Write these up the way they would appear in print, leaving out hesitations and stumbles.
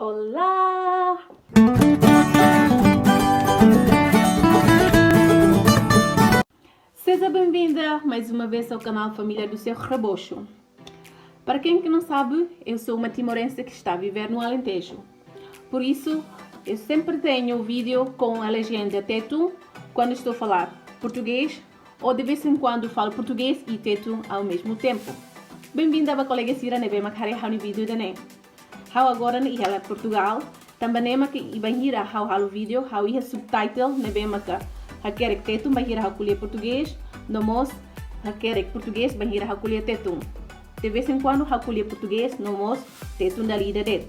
Olá! Seja bem-vinda mais uma vez ao canal Família do Seu Rebocho. Para quem que não sabe, eu sou uma timorense que está a viver no Alentejo. Por isso, eu sempre tenho vídeo com a legenda teto quando estou a falar português, ou de vez em quando falo português e teto ao mesmo tempo. Bem-vinda a colega Sira Nebe Macare ao vídeo da NEM. How agora na ela Portugal, também nema que ibahira how halo vídeo, how ia subtitle nebe maka hakerek tetum bahira how kuliah português, nomos hakerek português bahira how kuliah tetum. De vez em quando how kuliah português, nomos tetum da lida det.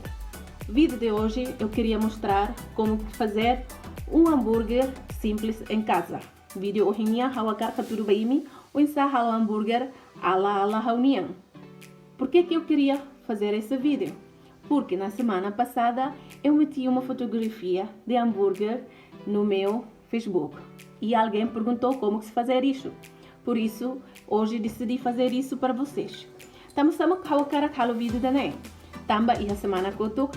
Vídeo de hoje eu queria mostrar como fazer um hambúrguer simples em casa. Vídeo hoje how akar tudo baimi, ou insa how hambúrguer ala haunian. Por que eu queria fazer esse vídeo? Porque na semana passada eu meti uma fotografia de hambúrguer no meu Facebook e alguém perguntou como se fazer isso. Por isso, hoje decidi fazer isso para vocês. Estamos a cara o vídeo da NEM. Também a semana que eu estou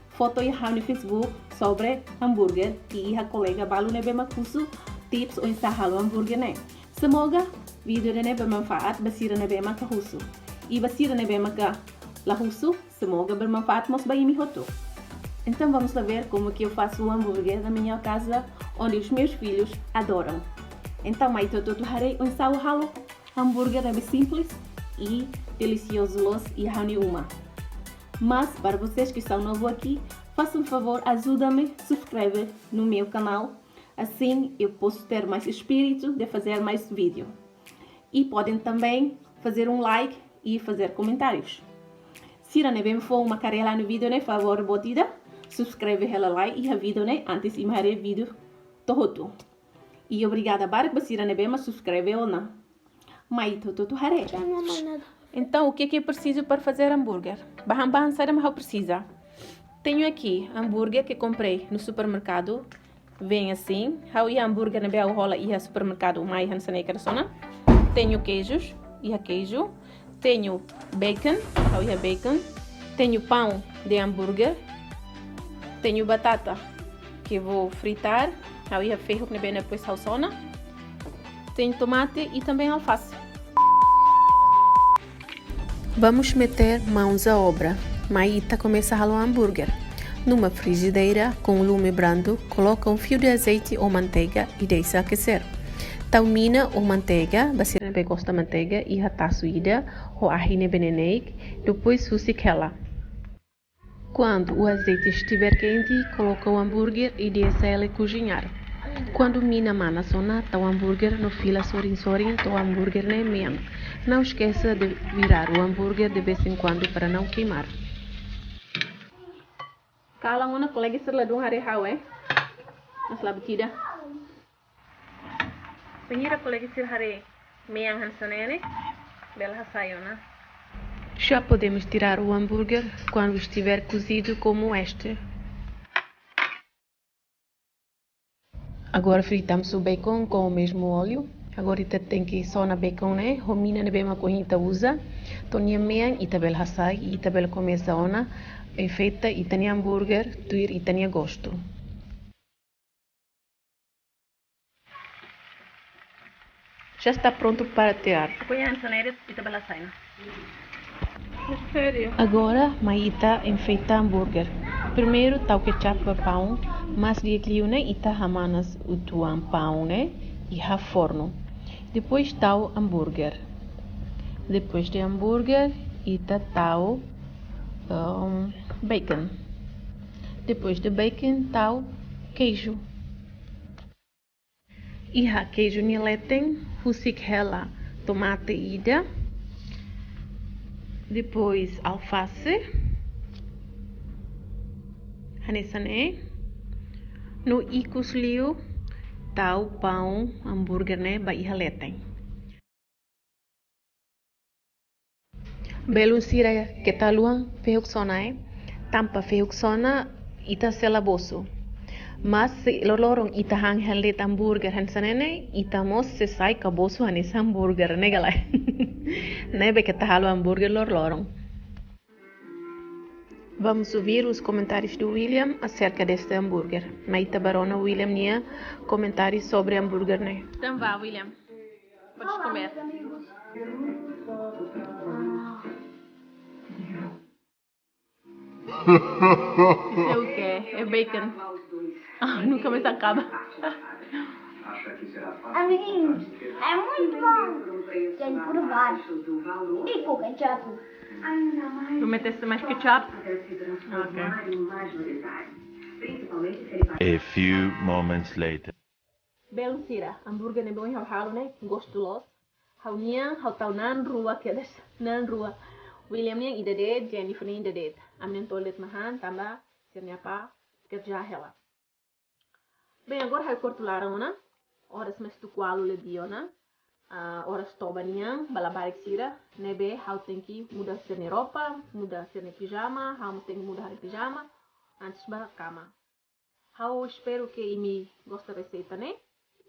foto no Facebook sobre hambúrguer e a colega balu nebe makusu tips ou insahalo hambúrguer NEM. Semoga vídeo da NEM bermanfaat basira nebe makahusu. E basira nebe lahusu, semoga bermanfaat mos baimi hoto. Então vamos lá ver como que eu faço o hambúrguer na minha casa, onde os meus filhos adoram. Então, mai toto harei um halo hambúrguer é simples e delicioso e hauni uma. Mas para vocês que estão novos aqui, façam um favor, ajuda-me, subscreve no meu canal, assim eu posso ter mais espírito de fazer mais vídeo. E podem também fazer um like e fazer comentários. Se não bem for uma carela no vídeo, né, favor, botida, subscreve ela lá e a vídeo, né, antes de mais vídeo todo. E obrigada para que se não bem, mas subscreve ou não. Mas tu haré. Então, o que eu preciso para fazer hambúrguer? Bahan sabe mais precisa. Tenho aqui hambúrguer que comprei no supermercado. Vem assim. How ia hambúrguer na bela rola e a supermercado mais hansanei carsona. Tenho queijos e a queijo. Tenho bacon, tenho pão de hambúrguer, tenho batata que vou fritar, aí ferro que bem depois salsona, tenho tomate e também alface. Vamos meter mãos à obra. Maíta começa a ralar o hambúrguer. Numa frigideira com lume brando, coloca um fio de azeite ou manteiga e deixa aquecer. Taumina ou manteiga, basir nebe gosta manteiga e rataço ida ou ahine beneneik, depois susik ela. Quando o azeite estiver quente, coloca o hambúrguer e deixa ele cozinhar. Quando mina mana sona, o hambúrguer no fila sorin o hambúrguer nem meam. Não esqueça de virar o hambúrguer de vez em quando para não queimar. Kalau ngona colega serladung hari hawe, nasla betida. Pengira colega sir hare meang hansanene bela sayona. Já podemos tirar o hambúrguer quando estiver cozido como este. Agora fritamos o bacon com o mesmo óleo. Agora tem que só na bacon, né? Romina na bema corrida usa. Tonia meang e tabel hasai e tabel começa ona. É feita e tem hambúrguer, tuir e tem gosto. Já está pronto para tirar. Agora, Maíta enfeita hambúrguer. Primeiro, tá o ketchup para pão, mas de cliune e tá hamanas o tuan pão, né? E a forno. Depois tá o hambúrguer. Depois de hambúrguer, e tá o bacon. Depois de bacon, tá o queijo. E a queijo nileten, husik hela, tomate ida. Depois alface. Hanesane. No ikusliu, tá o pão, hambúrguer, né, ba ihaleten. Belum sira que taluan fehuksona, tampa fehuksona ita selaboso. Mas se lorong ita hang helet hambúrguer hansanene ita mos se sai kabosu hanis hambúrguer negala. Nebe que tahalo hambúrguer lorong. Vamos ouvir os comentários do William acerca deste hambúrguer. Maita Barona, William tinha comentários sobre hambúrguer, né? Então vá, William. Podes comer. Amigos. Isso é o quê? É bacon. Nunca mais acaba. Amiguinhos, é muito bom. Tem que provar. E com ketchup. Tu meteste mais ketchup? Ok. A few moments later. Belo sira, hambúrguer é bom e halo, né? Gostoso. Haunya, hau tau nan rua kedes, nan rua. William yang ida det, Jennifer yang ida det. Amnen toilet mahan, tamba, sirnya pa, kerja hela. Bem, agora hau cortulara una. Horas mas tu qualo le biona. Horas toba niang, balabarik sira. Nebe, hau tem que mudar sirnya roupa, mudar sirnya pijama, hau tem que mudar pijama antes para cama. Hau espero que imi gosta receita, né?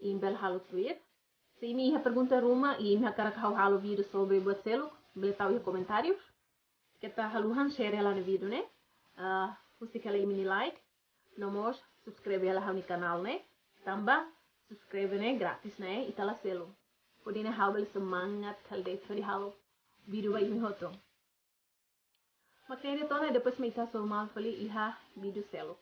E bel halo tweet. Se imi pergunta ruma e imi hakara hau halo vídeo sobre buat seluk, boleh tahu ya comentários. Kita haluhan share lá no vídeo, né? Você que imi ni like, nomos subscreve ela hau ni canal, né? Tambah subscribe né gratis, né? E tala selo. Podine hau bel semangat kal date fari halo vídeo vai imi hoto. Maknanya itu, depois me ita so mal fali iha vídeo seluk.